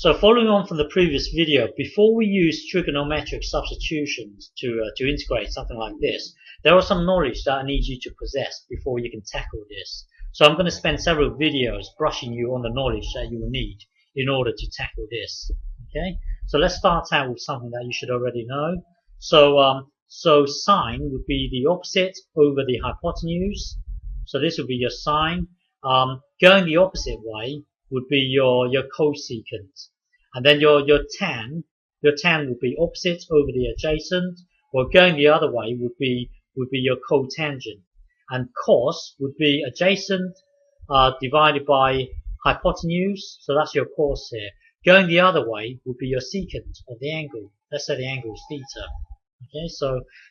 So following on from the previous video, before we use trigonometric substitutions to integrate something like this, there are some knowledge that I need you to possess before you can tackle this. So I'm going to spend several videos brushing you on the knowledge that you will need in order to tackle this. Okay, so let's start out with something that you should already know. So sine would be the opposite over the hypotenuse. So this would be your sine. Going the opposite way would be your cosecant, and then your tan would be opposite over the adjacent, or going the other way would be your cotangent, and cos would be adjacent divided by hypotenuse, so that's your cos here. Going the other way would be your secant of the angle. Let's say the angle is theta. Okay,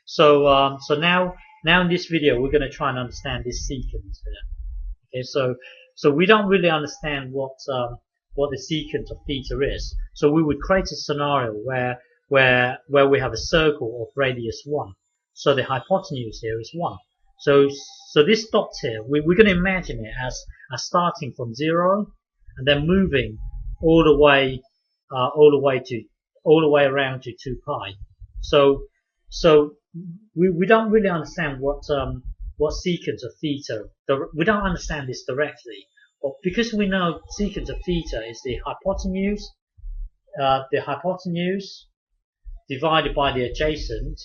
so now in this video we're going to try and understand this secant here. Okay, so we don't really understand what the secant of theta is. So we would create a scenario where we have a circle of radius 1. So the hypotenuse here is 1. So this dot here, we're going to imagine it as starting from 0 and then moving all the way around to 2 pi. So we don't really understand what secant of theta. We don't understand this directly, but because we know secant of theta is the hypotenuse divided by the adjacent.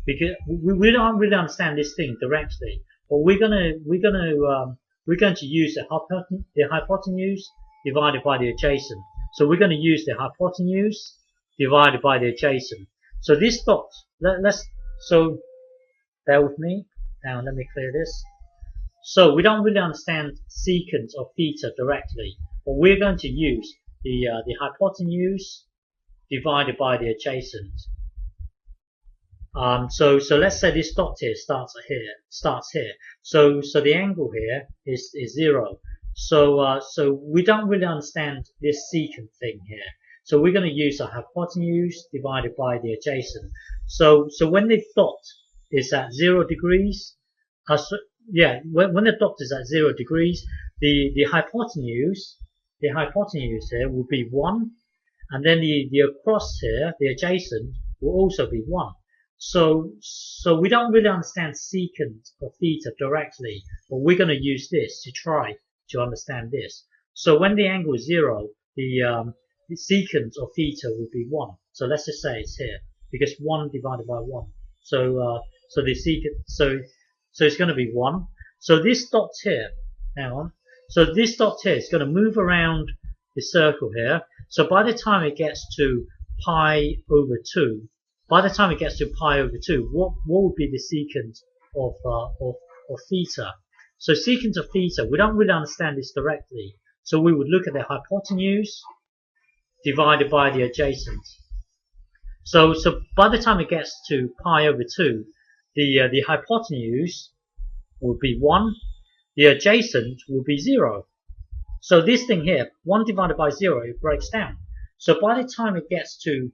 Because we don't really understand this thing directly, but we're going to use the hypotenuse divided by the adjacent. So we're going to use the hypotenuse divided by the adjacent. So this dot, so bear with me. Now let me clear this. So we don't really understand secant of theta directly, but we're going to use the hypotenuse divided by the adjacent. So let's say this dot here starts here. So the angle here is 0. So we don't really understand this secant thing here. So we're going to use a hypotenuse divided by the adjacent. So when the dot is at 0 degrees, when the dot is at 0 degrees, the hypotenuse here will be 1, and then the across here, the adjacent, will also be 1. So we don't really understand secant of theta directly, but we're going to use this to try to understand this. So when the angle is 0, the secant of theta will be 1. So let's just say it's here, because 1 divided by 1. So the secant, so it's going to be 1. So this dot here, hang on. So this dot here is going to move around the circle here. So by the time it gets to pi over 2, what would be the secant of theta? So secant of theta, we don't really understand this directly. So we would look at the hypotenuse divided by the adjacent. So by the time it gets to pi over 2, the hypotenuse will be 1, the adjacent will be 0. So this thing here, 1 divided by 0, it breaks down. So by the time it gets to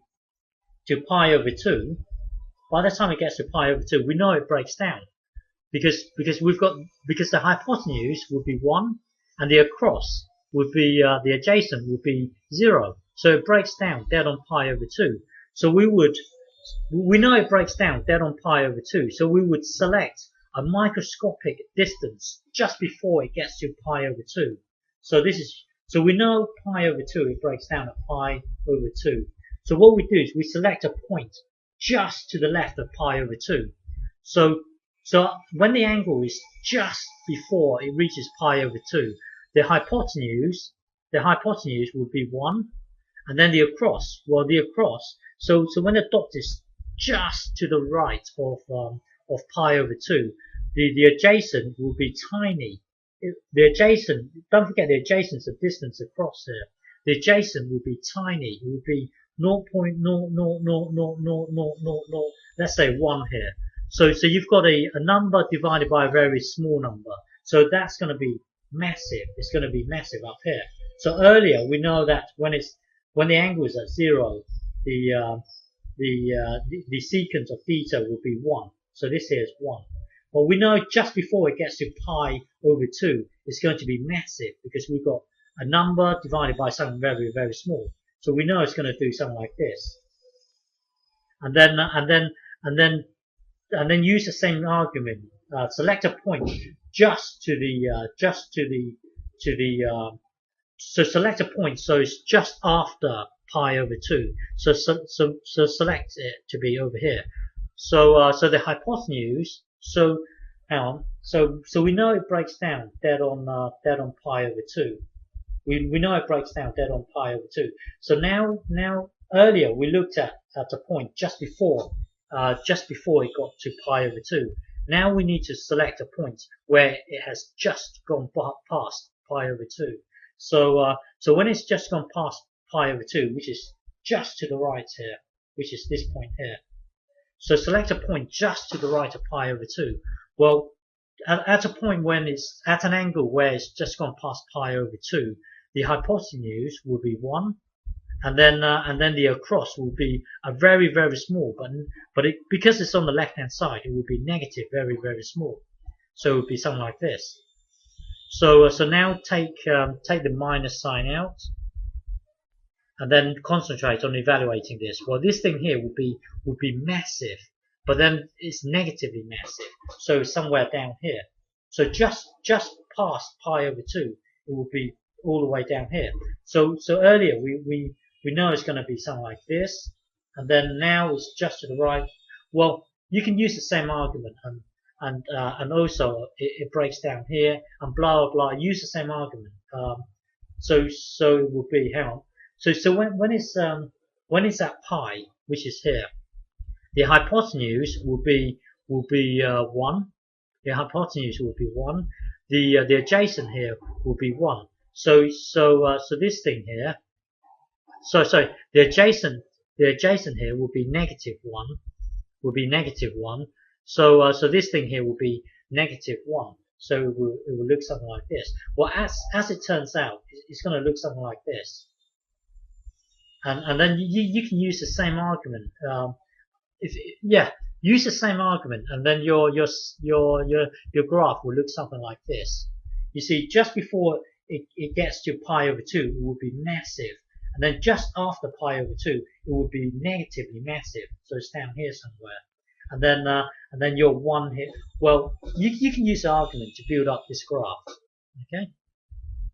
pi over 2, we know it breaks down because the hypotenuse would be 1 and the across would be the adjacent would be 0. So it breaks down dead on pi over 2. So we know it breaks down dead on pi over 2. So we would select a microscopic distance just before it gets to pi over 2. So we know pi over 2, it breaks down at pi over 2. So what we do is we select a point just to the left of pi over 2. So when the angle is just before it reaches pi over 2, the hypotenuse will be 1, and then the across, so when the dot is just to the right of pi over 2, the adjacent will be tiny. The adjacent, don't forget the adjacent is the distance across here. The adjacent will be tiny. It will be 0.0000000, let's say 1 here. So you've got a number divided by a very small number. So that's going to be massive. It's going to be massive up here. So earlier we know that when the angle is at 0, the secant of theta will be 1. So this here is 1. But we know just before it gets to pi over 2, it's going to be massive because we've got a number divided by something very, very small. So we know it's going to do something like this. And then use the same argument. Select a point just to the so select a point so it's just after pi over 2. So select it to be over here. So the hypotenuse. So hang on. So we know it breaks down dead on pi over 2. We know it breaks down dead on pi over 2. So now earlier we looked at a point just before it got to pi over 2. Now we need to select a point where it has just gone past pi over 2. So when it's just gone past pi over 2, which is just to the right here, which is this point here. So select a point just to the right of pi over 2. Well, at a point when it's at an angle where it's just gone past pi over 2, the hypotenuse will be 1, and then the across will be a very, very small, but because it's on the left hand side, it will be negative, very, very small. So it would be something like this. So now take the minus sign out, and then concentrate on evaluating this. Well, this thing here would be massive, but then it's negatively massive. So somewhere down here. So just past pi over 2, it will be all the way down here. So earlier we know it's going to be something like this, and then now it's just to the right. Well, you can use the same argument, and also it breaks down here, and blah blah blah. Use the same argument. So it will be, hang on. So when it's at pi, which is here, the hypotenuse will be 1. The hypotenuse will be 1. The adjacent here will be 1. So this thing here. Sorry. The adjacent here will be negative 1. Will be negative 1. So this thing here will be negative 1. So it will look something like this. Well, as it turns out, it's going to look something like this. And then you can use the same argument. Use the same argument, and then your graph will look something like this. You see, just before it gets to pi over 2, it will be massive, and then just after pi over 2, it will be negatively massive. So it's down here somewhere, and then your 1 here. Well, you can use the argument to build up this graph. Okay.